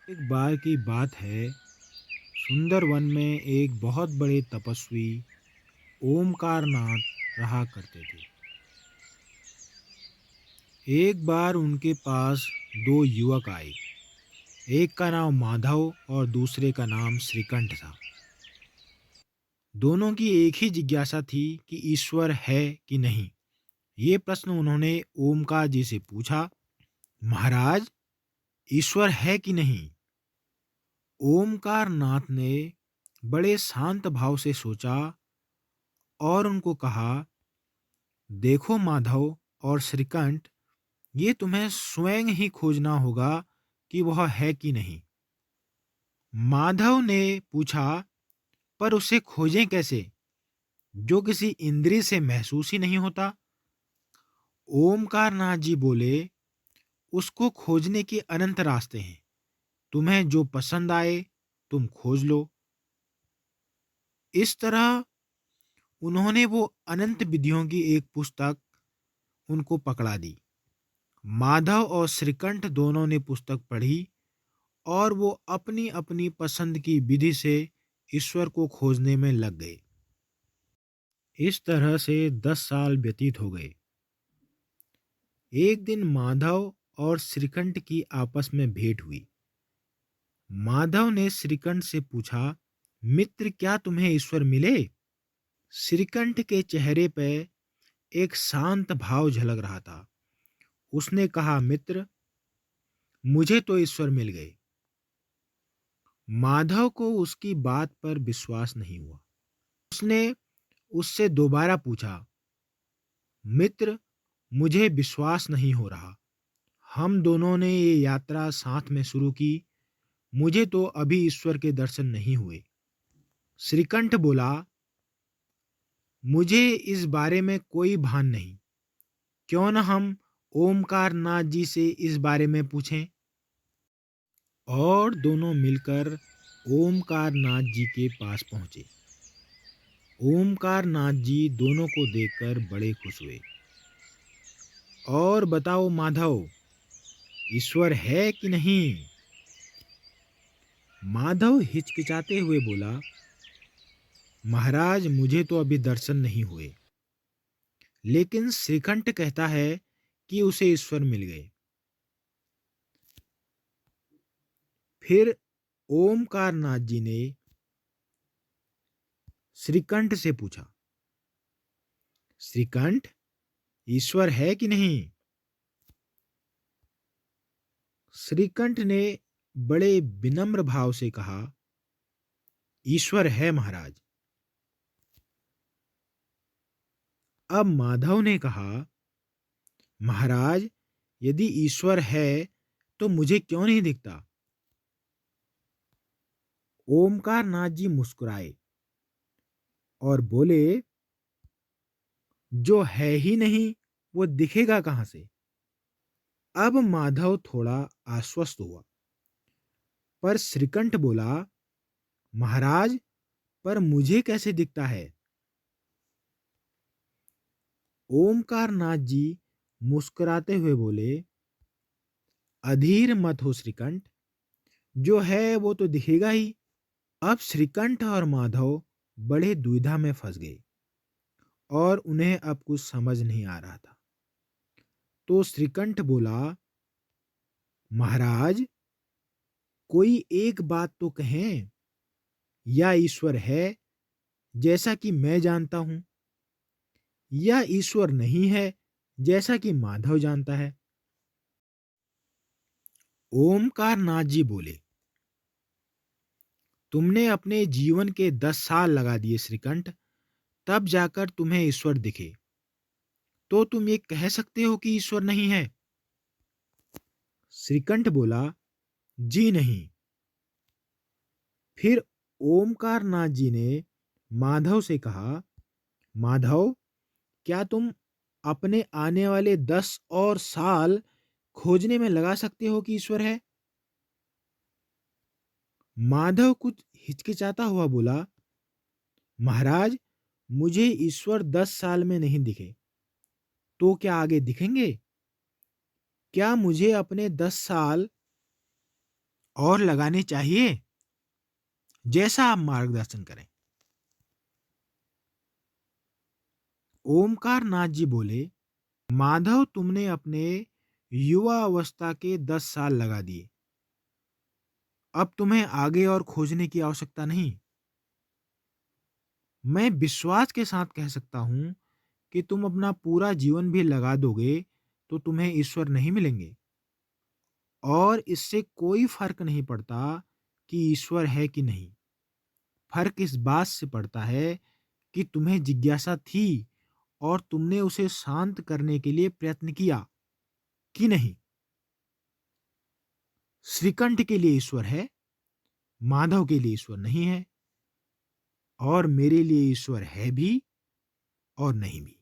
एक बार की बात है। सुंदर वन में एक बहुत बड़े तपस्वी ओमकारनाथ रहा करते थे। एक बार उनके पास दो युवक आए। एक का नाम माधव और दूसरे का नाम श्रीकंठ था। दोनों की एक ही जिज्ञासा थी कि ईश्वर है कि नहीं। ये प्रश्न उन्होंने ओमकार जी से पूछा। महाराज, ईश्वर है कि नहीं? ओमकार नाथ ने बड़े शांत भाव से सोचा और उनको कहा, देखो माधव और श्रीकंठ, ये तुम्हें स्वयं ही खोजना होगा कि वह है कि नहीं। माधव ने पूछा, पर उसे खोजें कैसे जो किसी इंद्रिय से महसूस ही नहीं होता? ओमकार नाथ जी बोले, उसको खोजने के अनंत रास्ते हैं। तुम्हें जो पसंद आए तुम खोज लो। इस तरह उन्होंने वो अनंत विधियों की एक पुस्तक उनको पकड़ा दी। माधव और श्रीकंठ दोनों ने पुस्तक पढ़ी और वो अपनी अपनी पसंद की विधि से ईश्वर को खोजने में लग गए। इस तरह से 10 साल व्यतीत हो गए। एक दिन माधव और श्रीकंठ की आपस में भेंट हुई। माधव ने श्रीकंठ से पूछा, मित्र, क्या तुम्हें ईश्वर मिले? श्रीकंठ के चेहरे पर एक शांत भाव झलक रहा था। उसने कहा, मित्र, मुझे तो ईश्वर मिल गए। माधव को उसकी बात पर विश्वास नहीं हुआ। उसने उससे दोबारा पूछा, मित्र, मुझे विश्वास नहीं हो रहा। हम दोनों ने ये यात्रा साथ में शुरू की, मुझे तो अभी ईश्वर के दर्शन नहीं हुए। श्रीकंठ बोला, मुझे इस बारे में कोई भान नहीं। क्यों न हम ओमकार नाथ जी से इस बारे में पूछें। और दोनों मिलकर ओमकार नाथ जी के पास पहुंचे। ओमकार नाथ जी दोनों को देखकर बड़े खुश हुए। और बताओ माधव, ईश्वर है कि नहीं? माधव हिचकिचाते हुए बोला, महाराज, मुझे तो अभी दर्शन नहीं हुए, लेकिन श्रीकंठ कहता है कि उसे ईश्वर मिल गए। फिर ओमकार नाथ जी ने श्रीकंठ से पूछा, श्रीकंठ, ईश्वर है कि नहीं? श्रीकंठ ने बड़े विनम्र भाव से कहा, ईश्वर है महाराज। अब माधव ने कहा, महाराज, यदि ईश्वर है तो मुझे क्यों नहीं दिखता? ओमकार नाथ जी मुस्कुराए और बोले, जो है ही नहीं वो दिखेगा कहां से? अब माधव थोड़ा आश्वस्त हुआ। पर श्रीकंठ बोला, महाराज, पर मुझे कैसे दिखता है? ओमकार नाथ जी मुस्कुराते हुए बोले, अधीर मत हो श्रीकंठ, जो है वो तो दिखेगा ही। अब श्रीकंठ और माधव बड़े दुविधा में फंस गए और उन्हें अब कुछ समझ नहीं आ रहा था। तो श्रीकंठ बोला, महाराज, कोई एक बात तो कहें। या ईश्वर है जैसा कि मैं जानता हूं, या ईश्वर नहीं है जैसा कि माधव जानता है। ओमकार नाथ जी बोले, तुमने अपने जीवन के 10 साल लगा दिए श्रीकंठ, तब जाकर तुम्हें ईश्वर दिखे। तो तुम ये कह सकते हो कि ईश्वर नहीं है? श्रीकंठ बोला, जी नहीं। फिर ओमकार नाथ जी ने माधव से कहा, माधव, क्या तुम अपने आने वाले 10 और साल खोजने में लगा सकते हो कि ईश्वर है? माधव कुछ हिचकिचाता हुआ बोला, महाराज, मुझे ईश्वर 10 साल में नहीं दिखे, तो क्या आगे दिखेंगे? क्या मुझे अपने 10 साल और लगाने चाहिए, जैसा आप मार्गदर्शन करें। ओमकार नाथ जी बोले, माधव, तुमने अपने युवा अवस्था के 10 साल लगा दिए। अब तुम्हें आगे और खोजने की आवश्यकता नहीं। मैं विश्वास के साथ कह सकता हूं कि तुम अपना पूरा जीवन भी लगा दोगे तो तुम्हें ईश्वर नहीं मिलेंगे। और इससे कोई फर्क नहीं पड़ता कि ईश्वर है कि नहीं। फर्क इस बात से पड़ता है कि तुम्हें जिज्ञासा थी और तुमने उसे शांत करने के लिए प्रयत्न किया कि नहीं। श्रीकंठ के लिए ईश्वर है, माधव के लिए ईश्वर नहीं है, और मेरे लिए ईश्वर है भी और नहीं भी।